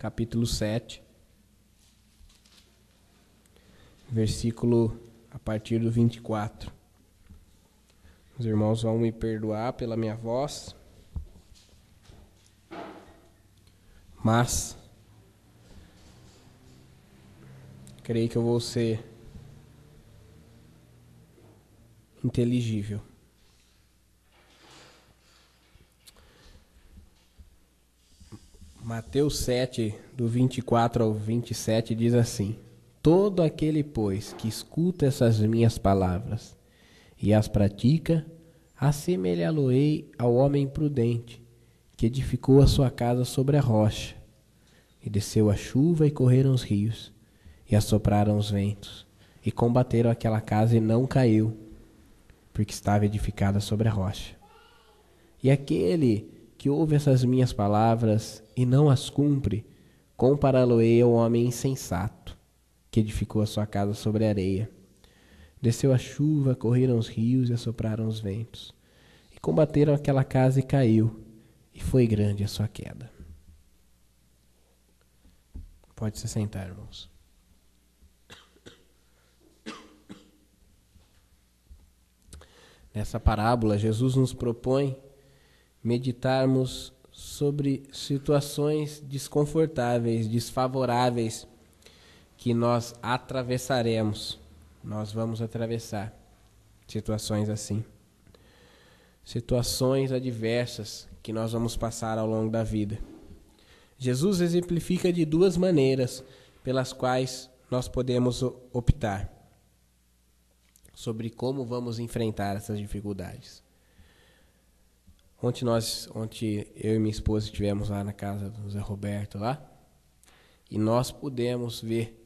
capítulo 7, versículo a partir do 24. Os irmãos vão me perdoar pela minha voz, mas creio que eu vou ser inteligível. Mateus 7, do 24 ao 27, diz assim: Todo aquele, pois, que escuta essas minhas palavras e as pratica, assemelhá-lo-ei ao homem prudente, que edificou a sua casa sobre a rocha. E desceu a chuva, e correram os rios, e assopraram os ventos, e combateram aquela casa, e não caiu, porque estava edificada sobre a rocha. E aquele que ouve essas minhas palavras e não as cumpre, compará-lo-ei ao homem insensato, que edificou a sua casa sobre a areia. Desceu a chuva, correram os rios e assopraram os ventos, e combateram aquela casa e caiu, e foi grande a sua queda. Pode se sentar, irmãos. Nessa parábola, Jesus nos propõe meditarmos sobre situações desconfortáveis, desfavoráveis que nós atravessaremos. Nós vamos atravessar situações assim. Situações adversas que nós vamos passar ao longo da vida. Jesus exemplifica de duas maneiras pelas quais nós podemos optar sobre como vamos enfrentar essas dificuldades. Ontem eu e minha esposa estivemos lá na casa do Zé Roberto lá, e nós pudemos ver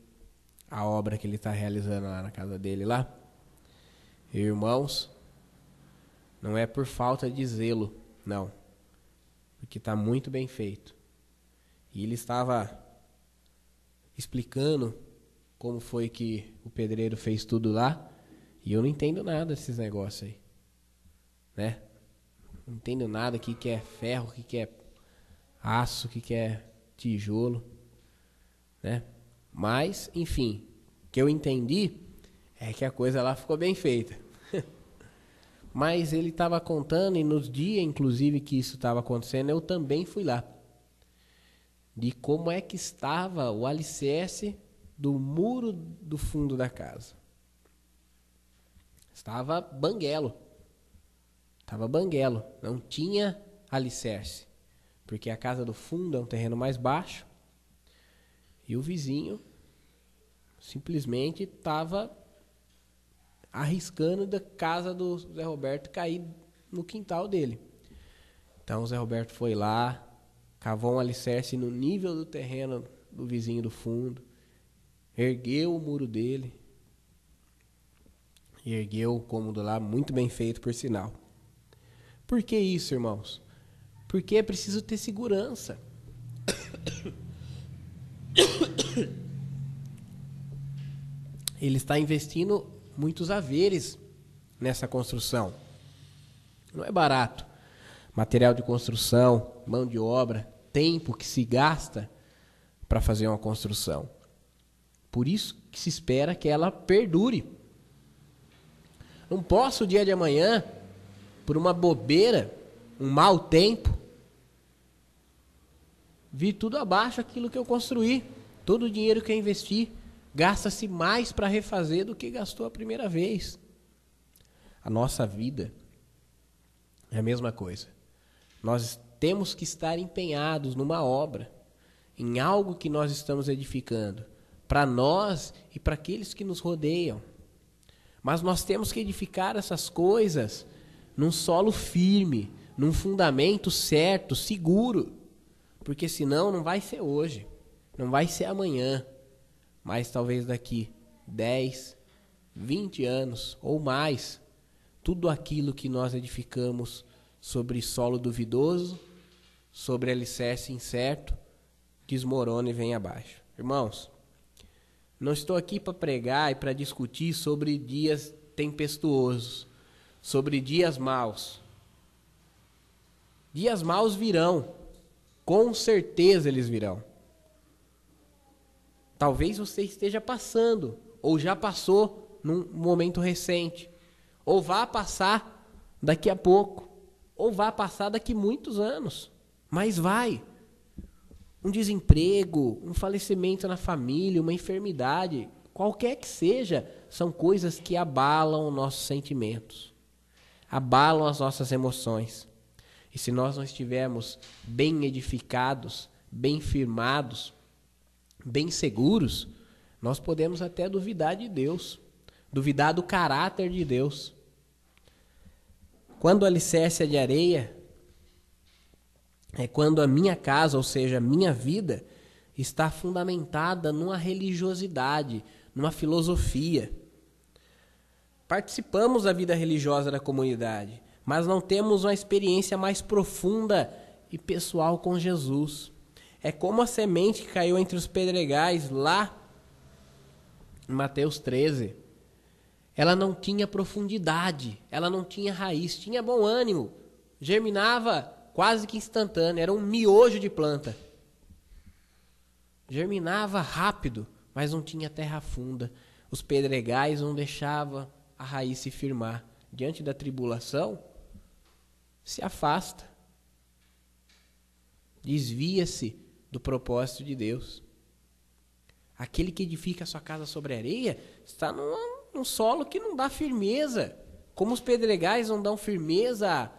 a obra que ele está realizando lá na casa dele lá. E, irmãos, não é por falta de zelo, não, porque está muito bem feito. E ele estava explicando como foi que o pedreiro fez tudo lá, e eu não entendo nada desses negócios aí, né? Não entendo nada, o que é ferro, o que é aço, o que é tijolo, né? Mas, enfim, o que eu entendi é que a coisa lá ficou bem feita. Mas ele estava contando, e nos dias, inclusive, que isso estava acontecendo, eu também fui lá. De como é que estava o alicerce do muro do fundo da casa. Estava banguelo. Não tinha alicerce. Porque a casa do fundo é um terreno mais baixo. E o vizinho simplesmente estava arriscando da casa do Zé Roberto cair no quintal dele. Então o Zé Roberto foi lá, cavou um alicerce no nível do terreno do vizinho do fundo, ergueu o muro dele, e ergueu o cômodo lá, muito bem feito, por sinal. Por que isso, irmãos? Porque é preciso ter segurança. Ele está investindo muitos haveres nessa construção. Não é barato. Material de construção, mão de obra, tempo que se gasta para fazer uma construção. Por isso que se espera que ela perdure. Não posso, o dia de amanhã, por uma bobeira, um mau tempo, vir tudo abaixo aquilo que eu construí. Todo o dinheiro que eu investi, gasta-se mais para refazer do que gastou a primeira vez. A nossa vida é a mesma coisa. Nós temos que estar empenhados numa obra, em algo que nós estamos edificando, para nós e para aqueles que nos rodeiam. Mas nós temos que edificar essas coisas num solo firme, num fundamento certo, seguro. Porque senão não vai ser hoje, não vai ser amanhã, mas talvez daqui 10, 20 anos ou mais, tudo aquilo que nós edificamos sobre solo duvidoso, sobre alicerce incerto, desmorona e vem abaixo. Irmãos, não estou aqui para pregar e para discutir sobre dias tempestuosos, sobre dias maus. Dias maus virão, com certeza eles virão. Talvez você esteja passando, ou já passou num momento recente, ou vá passar daqui a pouco, ou vá passar daqui muitos anos. Mas vai. Um desemprego, um falecimento na família, uma enfermidade, qualquer que seja, são coisas que abalam os nossos sentimentos, abalam as nossas emoções. E se nós não estivermos bem edificados, bem firmados, bem seguros, nós podemos até duvidar de Deus, duvidar do caráter de Deus. Quando o alicerce é de areia, é quando a minha casa, ou seja, a minha vida, está fundamentada numa religiosidade, numa filosofia. Participamos da vida religiosa da comunidade, mas não temos uma experiência mais profunda e pessoal com Jesus. É como a semente que caiu entre os pedregais lá em Mateus 13. Ela não tinha profundidade, ela não tinha raiz, tinha bom ânimo, germinava quase que instantâneo, era um miojo de planta. Germinava rápido, mas não tinha terra funda. Os pedregais não deixavam a raiz se firmar. Diante da tribulação, se afasta. Desvia-se do propósito de Deus. Aquele que edifica a sua casa sobre areia está num solo que não dá firmeza. Como os pedregais não dão firmeza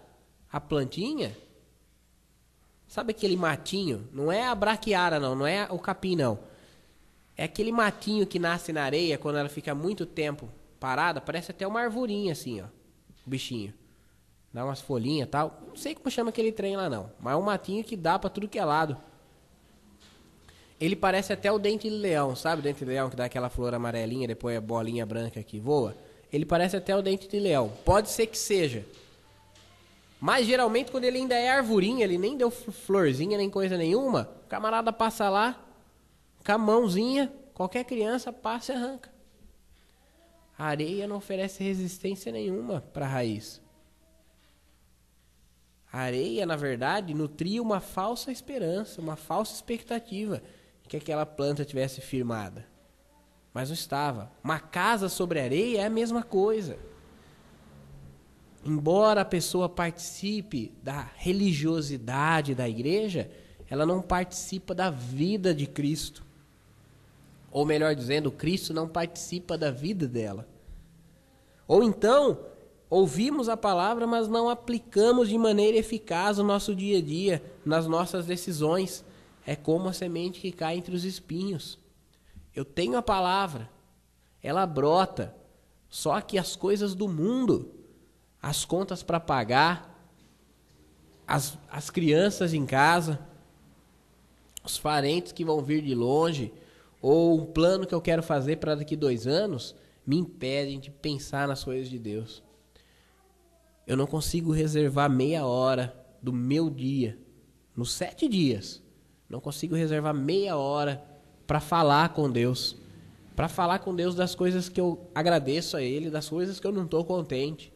à plantinha. Sabe aquele matinho? Não é a braquiara, não é o capim, não. É aquele matinho que nasce na areia quando ela fica muito tempo parada. Parece até uma arvorinha assim, ó. O bichinho. Dá umas folhinhas e tal. Não sei como chama aquele trem lá, não. Mas é um matinho que dá pra tudo que é lado. Ele parece até o dente de leão, sabe? O dente de leão que dá aquela flor amarelinha, depois a bolinha branca que voa. Ele parece até o dente de leão. Pode ser que seja. Mas geralmente quando ele ainda é arvorinha, ele nem deu florzinha nem coisa nenhuma, o camarada passa lá, com a mãozinha, qualquer criança passa e arranca. A areia não oferece resistência nenhuma para a raiz. A areia, na verdade, nutria uma falsa esperança, uma falsa expectativa de que aquela planta tivesse firmada. Mas não estava. Uma casa sobre areia é a mesma coisa. Embora a pessoa participe da religiosidade da igreja, ela não participa da vida de Cristo. Ou melhor dizendo, Cristo não participa da vida dela. Ou então, ouvimos a palavra, mas não aplicamos de maneira eficaz no nosso dia a dia, nas nossas decisões. É como a semente que cai entre os espinhos. Eu tenho a palavra, ela brota, só que as coisas do mundo, as contas para pagar, as crianças em casa, os parentes que vão vir de longe, ou um plano que eu quero fazer para daqui 2 anos, me impedem de pensar nas coisas de Deus. Eu não consigo reservar meia hora do meu dia, nos 7 dias, não consigo reservar meia hora para falar com Deus, das coisas que eu agradeço a Ele, das coisas que eu não estou contente.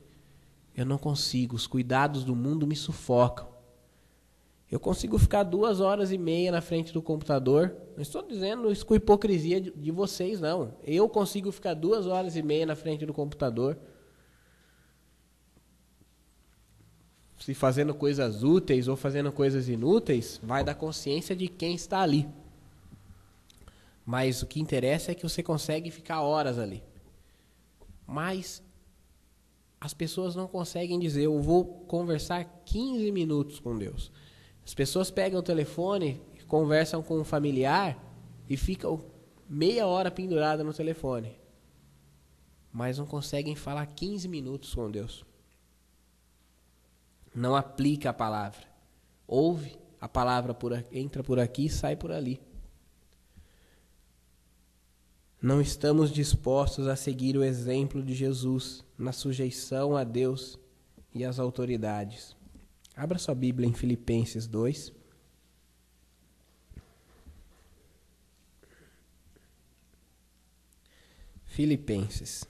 Eu não consigo, os cuidados do mundo me sufocam. Eu consigo ficar 2h30 na frente do computador. Não estou dizendo isso com hipocrisia de vocês, não. Eu consigo ficar 2h30 na frente do computador. Se fazendo coisas úteis ou fazendo coisas inúteis, vai da consciência de quem está ali. Mas o que interessa é que você consegue ficar horas ali. Mas as pessoas não conseguem dizer, eu vou conversar 15 minutos com Deus. As pessoas pegam o telefone, conversam com um familiar e ficam meia hora pendurada no telefone. Mas não conseguem falar 15 minutos com Deus. Não aplica a palavra. Ouve a palavra, entra por aqui e sai por ali. Não estamos dispostos a seguir o exemplo de Jesus na sujeição a Deus e às autoridades. Abra sua Bíblia em Filipenses 2. Filipenses.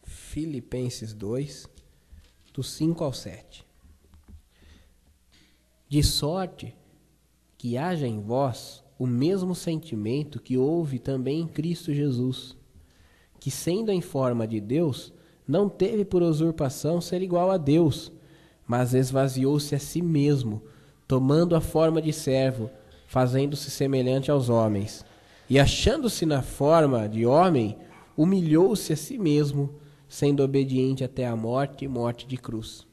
Filipenses 2, do 5 ao 7. De sorte que haja em vós o mesmo sentimento que houve também em Cristo Jesus, que sendo em forma de Deus, não teve por usurpação ser igual a Deus, mas esvaziou-se a si mesmo, tomando a forma de servo, fazendo-se semelhante aos homens. E achando-se na forma de homem, humilhou-se a si mesmo, sendo obediente até a morte e morte de cruz.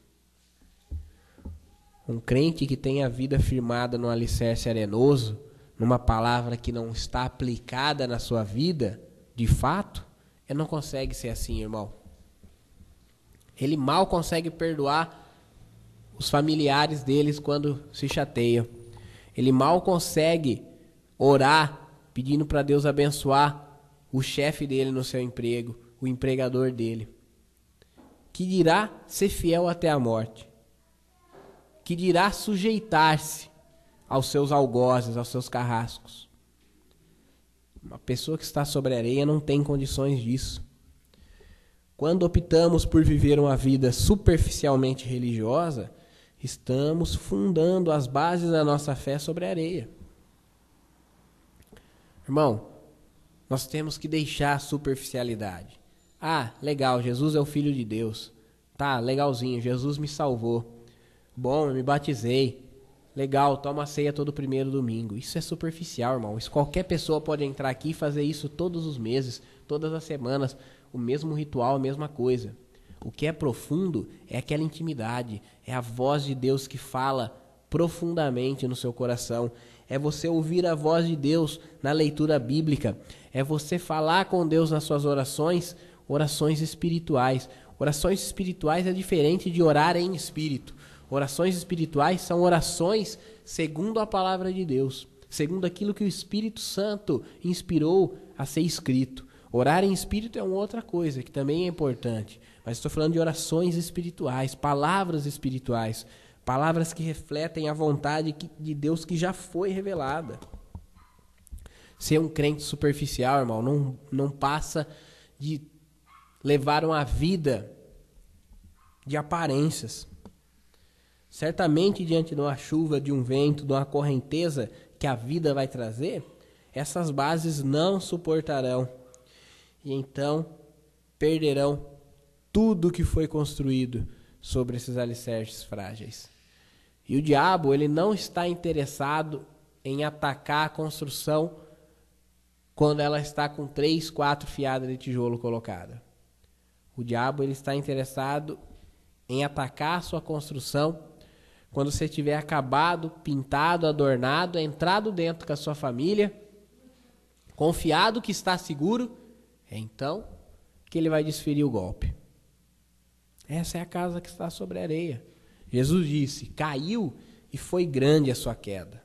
Um crente que tem a vida firmada no alicerce arenoso, numa palavra que não está aplicada na sua vida, de fato, ele não consegue ser assim, irmão. Ele mal consegue perdoar os familiares deles quando se chateiam. Ele mal consegue orar pedindo para Deus abençoar o chefe dele no seu emprego, o empregador dele. Que dirá ser fiel até a morte? Que dirá sujeitar-se aos seus algozes, aos seus carrascos? Uma pessoa que está sobre a areia não tem condições disso. Quando optamos por viver uma vida superficialmente religiosa, estamos fundando as bases da nossa fé sobre a areia. Irmão, nós temos que deixar a superficialidade. Ah, legal, Jesus é o Filho de Deus. Tá, legalzinho, Jesus me salvou. Bom, eu me batizei. Legal, toma a ceia todo primeiro domingo. Isso é superficial, irmão. Isso, qualquer pessoa pode entrar aqui e fazer isso todos os meses, todas as semanas. O mesmo ritual, a mesma coisa. O que é profundo é aquela intimidade. É a voz de Deus que fala profundamente no seu coração. É você ouvir a voz de Deus na leitura bíblica. É você falar com Deus nas suas orações, orações espirituais. Orações espirituais é diferente de orar em espírito. Orações espirituais são orações segundo a palavra de Deus, segundo aquilo que o Espírito Santo inspirou a ser escrito. Orar em espírito é uma outra coisa, que também é importante. Mas estou falando de orações espirituais, palavras espirituais, palavras que refletem a vontade de Deus que já foi revelada. Ser um crente superficial, irmão, não passa de levar uma vida de aparências. Certamente, diante de uma chuva, de um vento, de uma correnteza que a vida vai trazer, essas bases não suportarão. E então perderão tudo que foi construído sobre esses alicerces frágeis. E o diabo, ele não está interessado em atacar a construção quando ela está com 3, 4 fiadas de tijolo colocada. O diabo, ele está interessado em atacar a sua construção quando você tiver acabado, pintado, adornado, entrado dentro com a sua família, confiado que está seguro, é então que ele vai desferir o golpe. Essa é a casa que está sobre a areia. Jesus disse, caiu e foi grande a sua queda.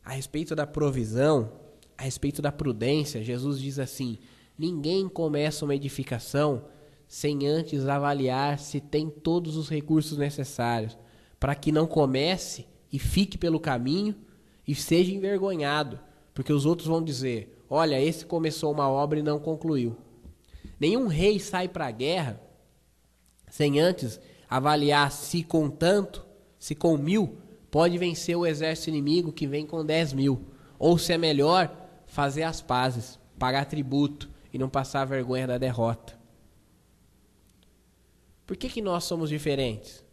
A respeito da provisão, a respeito da prudência, Jesus diz assim, ninguém começa uma edificação sem antes avaliar se tem todos os recursos necessários, para que não comece e fique pelo caminho e seja envergonhado, porque os outros vão dizer, olha, esse começou uma obra e não concluiu. Nenhum rei sai para a guerra sem antes avaliar se com tanto, se com 1000, pode vencer o exército inimigo que vem com 10.000, ou se é melhor fazer as pazes, pagar tributo e não passar a vergonha da derrota. Por que nós somos diferentes?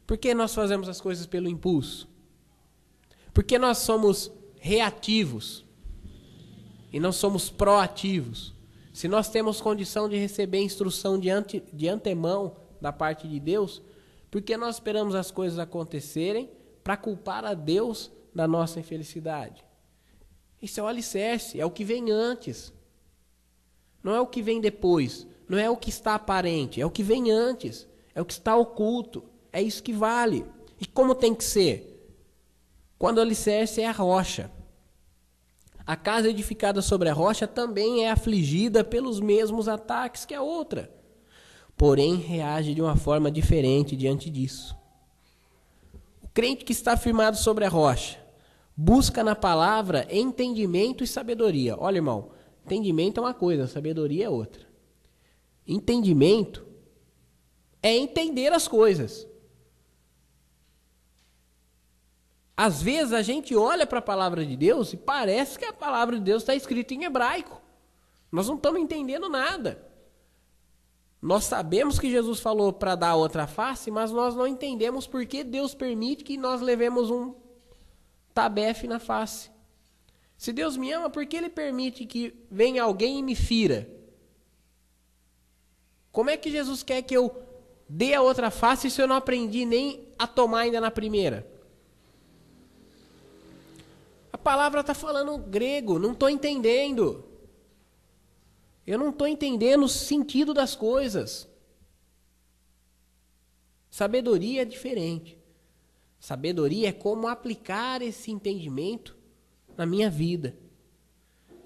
Por que nós fazemos as coisas pelo impulso? Por que nós somos reativos e não somos proativos? Se nós temos condição de receber instrução de antemão da parte de Deus, por que nós esperamos as coisas acontecerem para culpar a Deus da nossa infelicidade? Isso é o alicerce, é o que vem antes. Não é o que vem depois. Não é o que está aparente, é o que vem antes, é o que está oculto, é isso que vale. E como tem que ser? Quando o alicerce é a rocha. A casa edificada sobre a rocha também é afligida pelos mesmos ataques que a outra, porém reage de uma forma diferente diante disso. O crente que está firmado sobre a rocha busca na palavra entendimento e sabedoria. Olha, irmão, entendimento é uma coisa, sabedoria é outra. Entendimento é entender as coisas. Às vezes a gente olha para a palavra de Deus e parece que a palavra de Deus está escrita em hebraico. Nós não estamos entendendo nada. Nós sabemos que Jesus falou para dar outra face, mas nós não entendemos por que Deus permite que nós levemos um tabefe na face. Se Deus me ama, por que Ele permite que venha alguém e me fira? Como é que Jesus quer que eu dê a outra face se eu não aprendi nem a tomar ainda na primeira? A palavra está falando grego, não estou entendendo. Eu não estou entendendo o sentido das coisas. Sabedoria é diferente. Sabedoria é como aplicar esse entendimento na minha vida.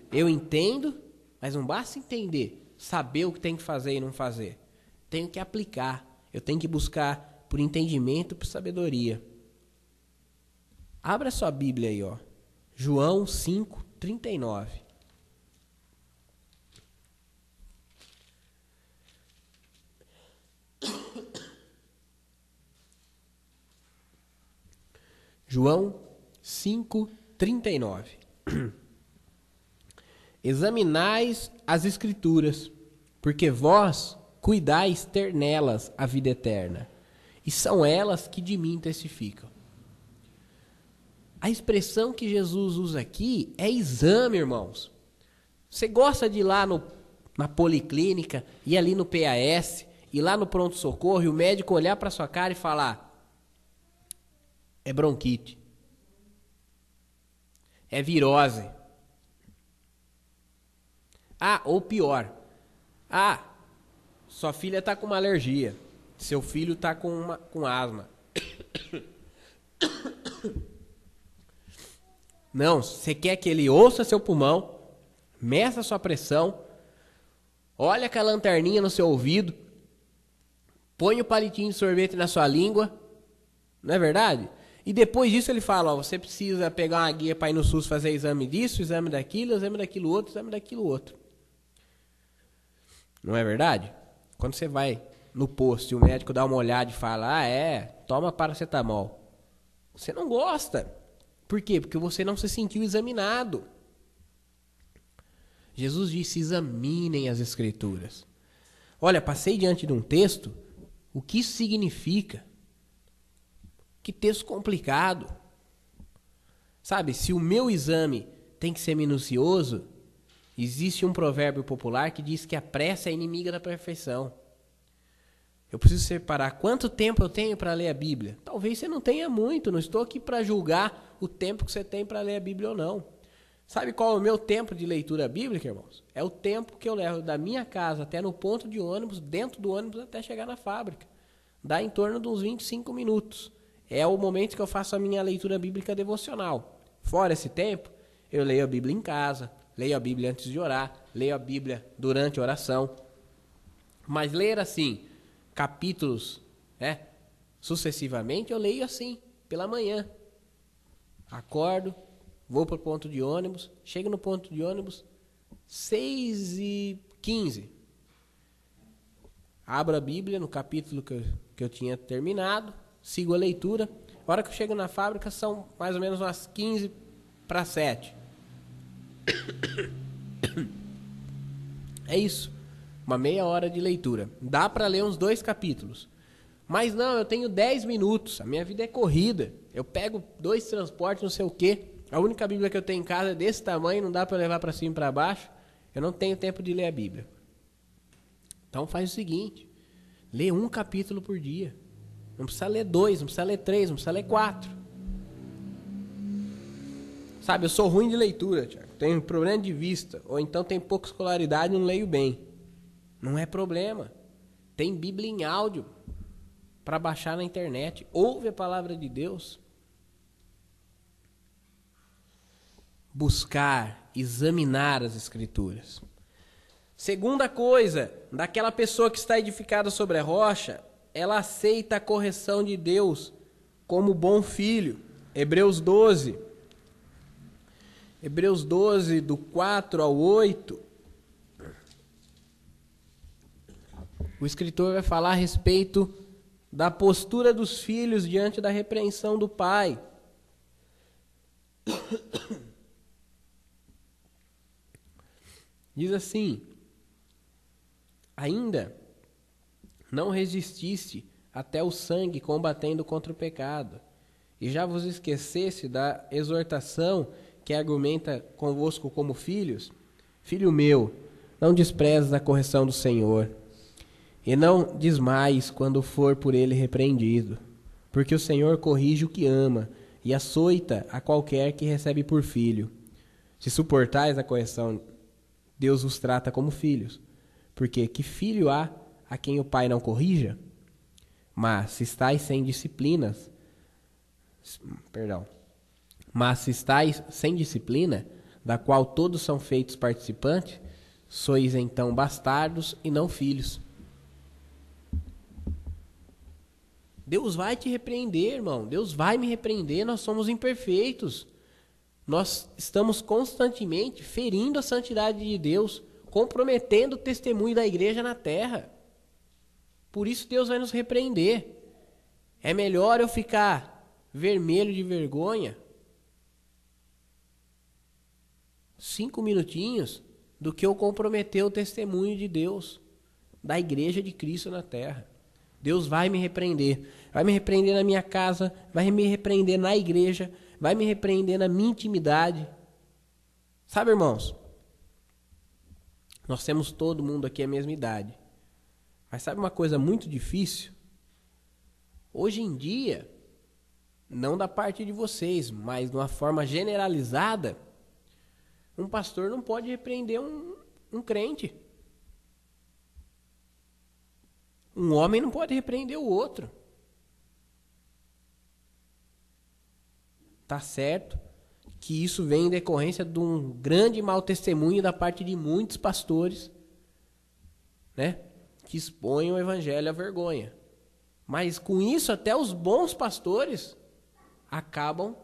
Eu entendo, mas não basta entender, saber o que tem que fazer e não fazer. Tenho que aplicar. Eu tenho que buscar por entendimento, por sabedoria. Abra sua Bíblia aí, ó. João 5:39. João 5:39. Examinais as Escrituras, porque vós cuidais ter nelas a vida eterna, e são elas que de mim testificam. A expressão que Jesus usa aqui é exame, irmãos. Você gosta de ir lá na policlínica, ir ali no PAS, ir lá no pronto-socorro e o médico olhar para sua cara e falar: é bronquite, é virose. Ah, ou pior. Ah, sua filha está com uma alergia. Seu filho está com asma. Não, você quer que ele ouça seu pulmão, meça sua pressão, olha com a lanterninha no seu ouvido, põe o palitinho de sorvete na sua língua, não é verdade? E depois disso ele fala, ó, você precisa pegar uma guia para ir no SUS fazer exame disso, exame daquilo outro, exame daquilo outro. Não é verdade? Quando você vai no posto e o médico dá uma olhada e fala, toma paracetamol. Você não gosta. Por quê? Porque você não se sentiu examinado. Jesus disse, examinem as Escrituras. Olha, passei diante de um texto, o que isso significa? Que texto complicado. Sabe, se o meu exame tem que ser minucioso, existe um provérbio popular que diz que a pressa é inimiga da perfeição. Eu preciso separar quanto tempo eu tenho para ler a Bíblia. Talvez você não tenha muito, não estou aqui para julgar o tempo que você tem para ler a Bíblia ou não. Sabe qual é o meu tempo de leitura bíblica, irmãos? É o tempo que eu levo da minha casa até no ponto de ônibus, dentro do ônibus até chegar na fábrica. Dá em torno de uns 25 minutos. É o momento que eu faço a minha leitura bíblica devocional. Fora esse tempo, eu leio a Bíblia em casa, leio a Bíblia antes de orar, leio a Bíblia durante a oração. Mas ler assim, capítulos, sucessivamente, eu leio assim, pela manhã. Acordo, vou para o ponto de ônibus, chego no ponto de ônibus, 6h15. Abro a Bíblia no capítulo que eu tinha terminado, sigo a leitura. A hora que eu chego na fábrica são mais ou menos umas 6:45. É isso. Uma meia hora de leitura. Dá para ler uns 2 capítulos. Mas não, eu tenho 10 minutos. A minha vida é corrida. Eu pego 2 transportes, não sei o quê. A única Bíblia que eu tenho em casa é desse tamanho, não dá para levar para cima e para baixo. Eu não tenho tempo de ler a Bíblia. Então faz o seguinte. Lê 1 capítulo por dia. Não precisa ler 2, não precisa ler 3, não precisa ler 4. Sabe, eu sou ruim de leitura, Thiago. Tenho problema de vista. Ou então tenho pouca escolaridade e não leio bem. Não é problema. Tem Bíblia em áudio para baixar na internet. Ouve a palavra de Deus. Buscar, examinar as Escrituras. Segunda coisa, daquela pessoa que está edificada sobre a rocha, ela aceita a correção de Deus como bom filho. Hebreus 12. Hebreus 12, do 4 ao 8. O escritor vai falar a respeito da postura dos filhos diante da repreensão do pai. Diz assim: ainda não resististe até o sangue combatendo contra o pecado, e já vos esquecesse da exortação que argumenta convosco como filhos? Filho meu, não desprezes a correção do Senhor, e não desmaies quando for por ele repreendido, porque o Senhor corrige o que ama, e açoita a qualquer que recebe por filho. Se suportais a correção, Deus vos trata como filhos, porque que filho há a quem o pai não corrija? Mas se estáis sem disciplina, da qual todos são feitos participantes, sois então bastardos e não filhos. Deus vai te repreender, irmão. Deus vai me repreender. Nós somos imperfeitos. Nós estamos constantemente ferindo a santidade de Deus, comprometendo o testemunho da igreja na terra. Por isso Deus vai nos repreender. É melhor eu ficar vermelho de vergonha 5 minutinhos do que eu comprometer o testemunho de Deus, da igreja de Cristo na terra. Deus vai me repreender. Vai me repreender na minha casa, vai me repreender na igreja, vai me repreender na minha intimidade. Sabe, irmãos? Nós temos todo mundo aqui a mesma idade. Mas sabe uma coisa muito difícil? Hoje em dia, não da parte de vocês, mas de uma forma generalizada, um pastor não pode repreender um crente. Um homem não pode repreender o outro. Tá certo que isso vem em decorrência de um grande mau testemunho da parte de muitos pastores, né, que expõem o evangelho à vergonha. Mas com isso até os bons pastores acabam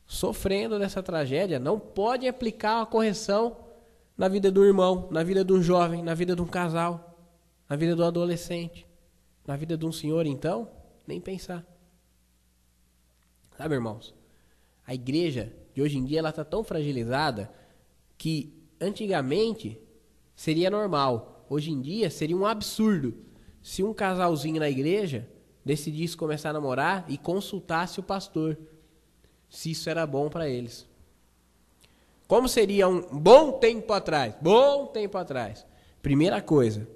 sofrendo dessa tragédia. Não podem aplicar a correção na vida do irmão, na vida de um jovem, na vida de um casal, na vida do adolescente, na vida de um senhor, então, nem pensar. Sabe, irmãos, a igreja de hoje em dia ela está tão fragilizada que antigamente seria normal. Hoje em dia seria um absurdo se um casalzinho na igreja decidisse começar a namorar e consultasse o pastor se isso era bom para eles. Como seria um bom tempo atrás? Primeira coisa,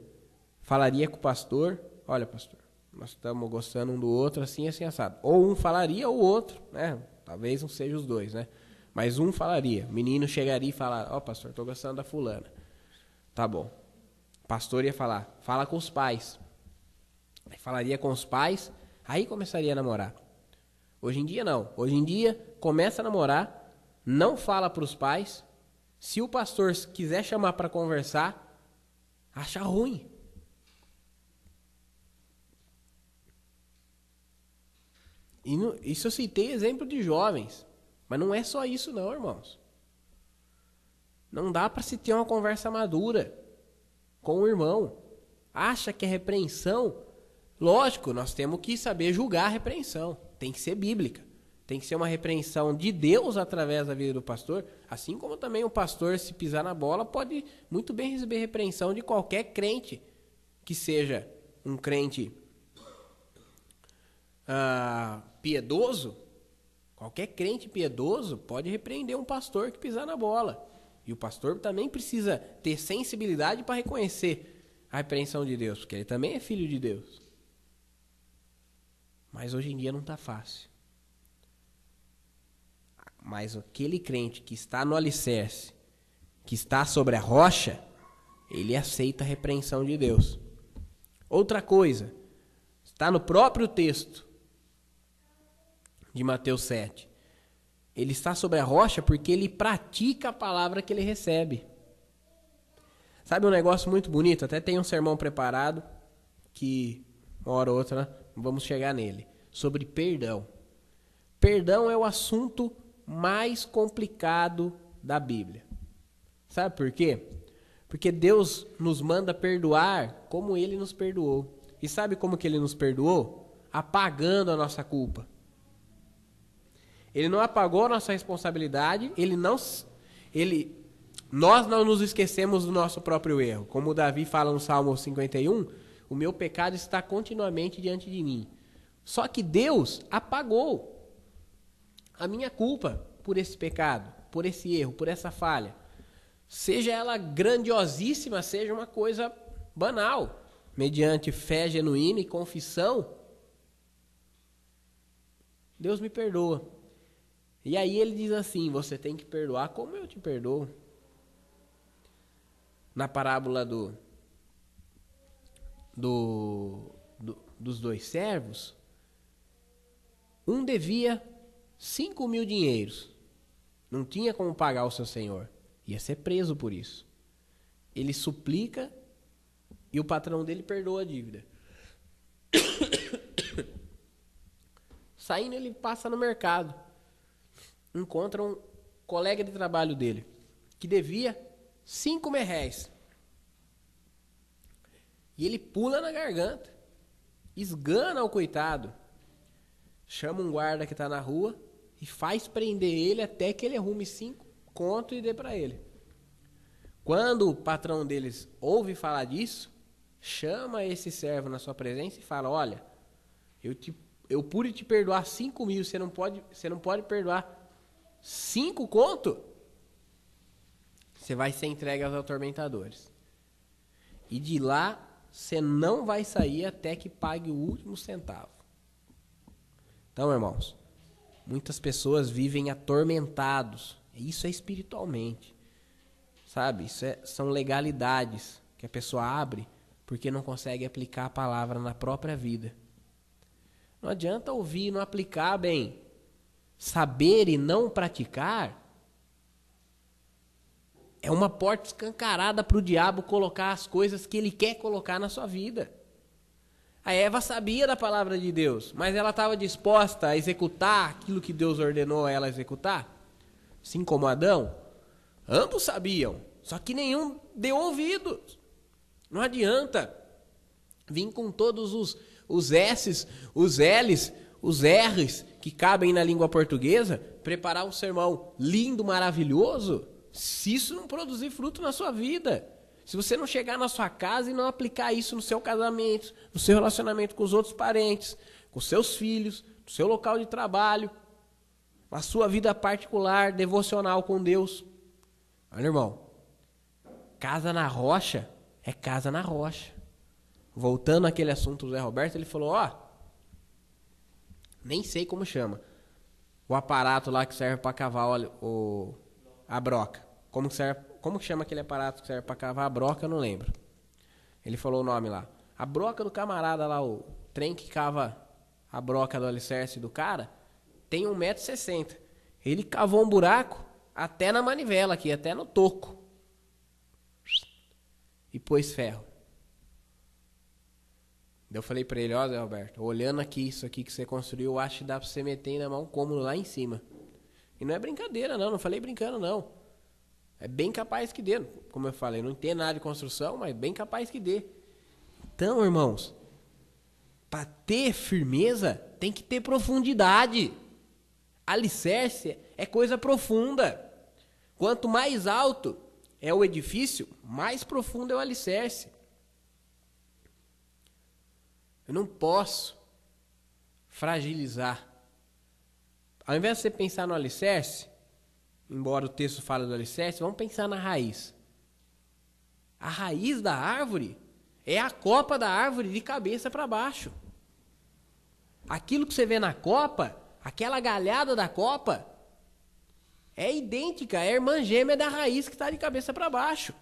falaria com o pastor: olha, pastor, nós estamos gostando um do outro, assim, assim, assado. Ou um falaria ou o outro, né? Talvez não seja os dois, né? Mas um falaria. O menino chegaria e falaria: ó, pastor, estou gostando da fulana. Tá bom. O pastor ia falar: fala com os pais. Aí falaria com os pais, aí começaria a namorar. Hoje em dia não. Hoje em dia começa a namorar, não fala para os pais. Se o pastor quiser chamar para conversar, acha ruim. Isso eu citei exemplo de jovens. Mas não é só isso não, irmãos. Não dá para se ter uma conversa madura com o irmão. Acha que é repreensão? Lógico, nós temos que saber julgar a repreensão. Tem que ser bíblica. Tem que ser uma repreensão de Deus através da vida do pastor. Assim como também o pastor, se pisar na bola, pode muito bem receber repreensão de qualquer crente. Que seja um crente piedoso. Qualquer crente piedoso pode repreender um pastor que pisar na bola. E o pastor também precisa ter sensibilidade para reconhecer a repreensão de Deus, porque ele também é filho de Deus. Mas hoje em dia não está fácil. Mas aquele crente que está no alicerce, que está sobre a rocha, ele aceita a repreensão de Deus. Outra coisa, está no próprio texto de Mateus 7. Ele está sobre a rocha porque ele pratica a palavra que ele recebe. Sabe um negócio muito bonito? Até tem um sermão preparado que, uma hora ou outra, vamos chegar nele. Sobre perdão. Perdão é o assunto mais complicado da Bíblia. Sabe por quê? Porque Deus nos manda perdoar como Ele nos perdoou. E sabe como que Ele nos perdoou? Apagando a nossa culpa. Ele não apagou a nossa responsabilidade, Ele Nós não nos esquecemos do nosso próprio erro. Como Davi fala no Salmo 51, o meu pecado está continuamente diante de mim. Só que Deus apagou a minha culpa por esse pecado, por esse erro, por essa falha. Seja ela grandiosíssima, seja uma coisa banal. Mediante fé genuína e confissão, Deus me perdoa. E aí ele diz assim, você tem que perdoar como eu te perdoo. Na parábola dos 2 servos, um devia 5.000 dinheiros. Não tinha como pagar o seu senhor. Ia ser preso por isso. Ele suplica e o patrão dele perdoa a dívida. Saindo, ele passa no mercado. Encontra um colega de trabalho dele, que devia 5 merréis. E ele pula na garganta, esgana o coitado, chama um guarda que está na rua e faz prender ele até que ele arrume 5 contos e dê para ele. Quando o patrão deles ouve falar disso, chama esse servo na sua presença e fala, olha, eu pude te perdoar 5.000, você não pode perdoar 5 contos? Você vai ser entregue aos atormentadores. E de lá, você não vai sair até que pague o último centavo. Então, irmãos, muitas pessoas vivem atormentados. Isso é espiritualmente. Sabe? São legalidades que a pessoa abre porque não consegue aplicar a palavra na própria vida. Não adianta ouvir e não aplicar bem. Saber e não praticar é uma porta escancarada para o diabo colocar as coisas que ele quer colocar na sua vida. A Eva sabia da palavra de Deus, mas ela estava disposta a executar aquilo que Deus ordenou a ela executar? Assim como Adão? Ambos sabiam, só que nenhum deu ouvidos. Não adianta vir com todos os S's, os L's, os R's que cabem na língua portuguesa, preparar um sermão lindo, maravilhoso, se isso não produzir fruto na sua vida. Se você não chegar na sua casa e não aplicar isso no seu casamento, no seu relacionamento com os outros parentes, com seus filhos, no seu local de trabalho, na sua vida particular, devocional com Deus. Olha, irmão, casa na rocha é casa na rocha. Voltando àquele assunto do Zé Roberto, ele falou, nem sei como chama, o aparato lá que serve para cavar a broca. Como que chama aquele aparato que serve para cavar a broca, eu não lembro. Ele falou o nome lá. A broca do camarada lá, o trem que cava a broca do alicerce do cara, tem 1,60 m. Ele cavou um buraco até na manivela aqui, até no toco. E pôs ferro. Eu falei pra ele, Zé Roberto, olhando aqui isso aqui que você construiu, eu acho que dá pra você meter na mão cômodo lá em cima. E não é brincadeira não falei brincando não. É bem capaz que dê, como eu falei, não entendo nada de construção, mas bem capaz que dê. Então, irmãos, para ter firmeza, tem que ter profundidade. Alicerce é coisa profunda. Quanto mais alto é o edifício, mais profundo é o alicerce. Eu não posso fragilizar. Ao invés de você pensar no alicerce, embora o texto fale do alicerce, vamos pensar na raiz. A raiz da árvore é a copa da árvore de cabeça para baixo. Aquilo que você vê na copa, aquela galhada da copa, é idêntica, é a irmã gêmea da raiz que está de cabeça para baixo.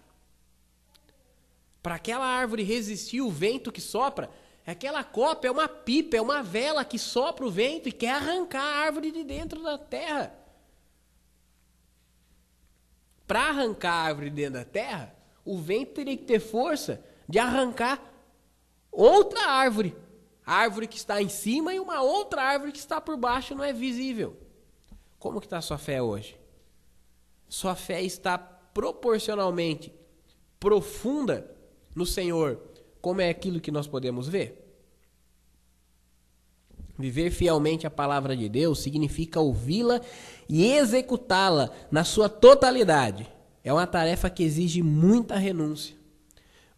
Para aquela árvore resistir o vento que sopra, aquela copa é uma pipa, é uma vela que sopra o vento e quer arrancar a árvore de dentro da terra. Para arrancar a árvore de dentro da terra, o vento teria que ter força de arrancar outra árvore. A árvore que está em cima e uma outra árvore que está por baixo não é visível. Como que está a sua fé hoje? Sua fé está proporcionalmente profunda no Senhor, como é aquilo que nós podemos ver? Viver fielmente a palavra de Deus significa ouvi-la e executá-la na sua totalidade. É uma tarefa que exige muita renúncia,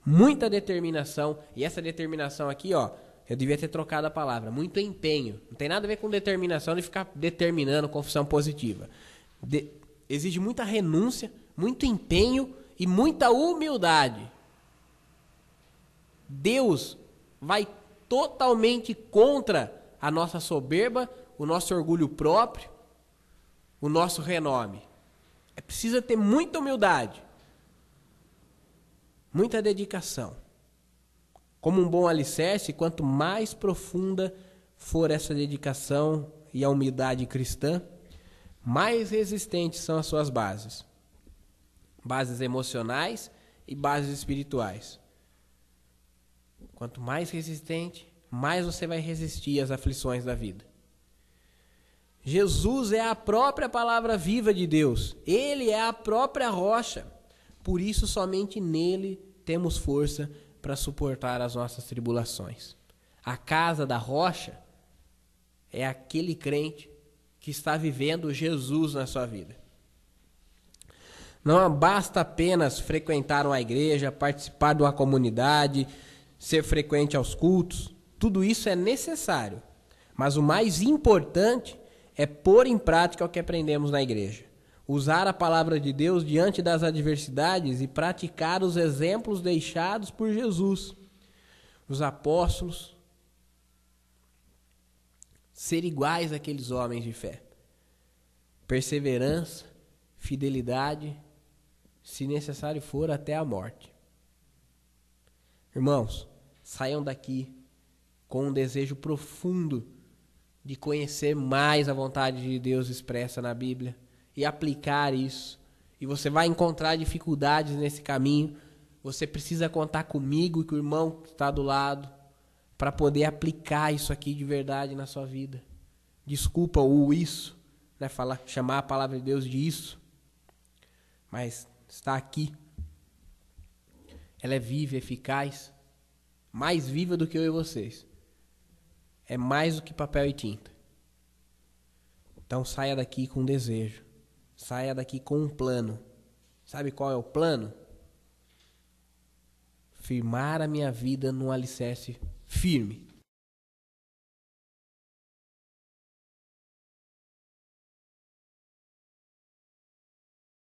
muita determinação. E essa determinação aqui, ó, eu devia ter trocado a palavra. Muito empenho. Não tem nada a ver com determinação de ficar determinando confissão positiva. Exige muita renúncia, muito empenho e muita humildade. Deus vai totalmente contra a nossa soberba, o nosso orgulho próprio, o nosso renome. Precisa ter muita humildade, muita dedicação. Como um bom alicerce, quanto mais profunda for essa dedicação e a humildade cristã, mais resistentes são as suas bases. Bases emocionais e bases espirituais. Quanto mais resistente, mais você vai resistir às aflições da vida. Jesus é a própria palavra viva de Deus. Ele é a própria rocha. Por isso, somente nele temos força para suportar as nossas tribulações. A casa da rocha é aquele crente que está vivendo Jesus na sua vida. Não basta apenas frequentar uma igreja, participar de uma comunidade, ser frequente aos cultos. Tudo isso é necessário. Mas o mais importante é pôr em prática o que aprendemos na igreja. Usar a palavra de Deus diante das adversidades e praticar os exemplos deixados por Jesus. Os apóstolos. Ser iguais àqueles homens de fé. Perseverança, fidelidade, se necessário for, até a morte. Irmãos, saiam daqui com um desejo profundo de conhecer mais a vontade de Deus expressa na Bíblia e aplicar isso. E você vai encontrar dificuldades nesse caminho. Você precisa contar comigo e com o irmão que está do lado para poder aplicar isso aqui de verdade na sua vida. Desculpa o isso, né? Chamar a palavra de Deus de isso. Mas está aqui. Ela é viva, eficaz, mais viva do que eu e vocês. É mais do que papel e tinta. Então saia daqui com um desejo. Saia daqui com um plano. Sabe qual é o plano? Firmar a minha vida num alicerce firme.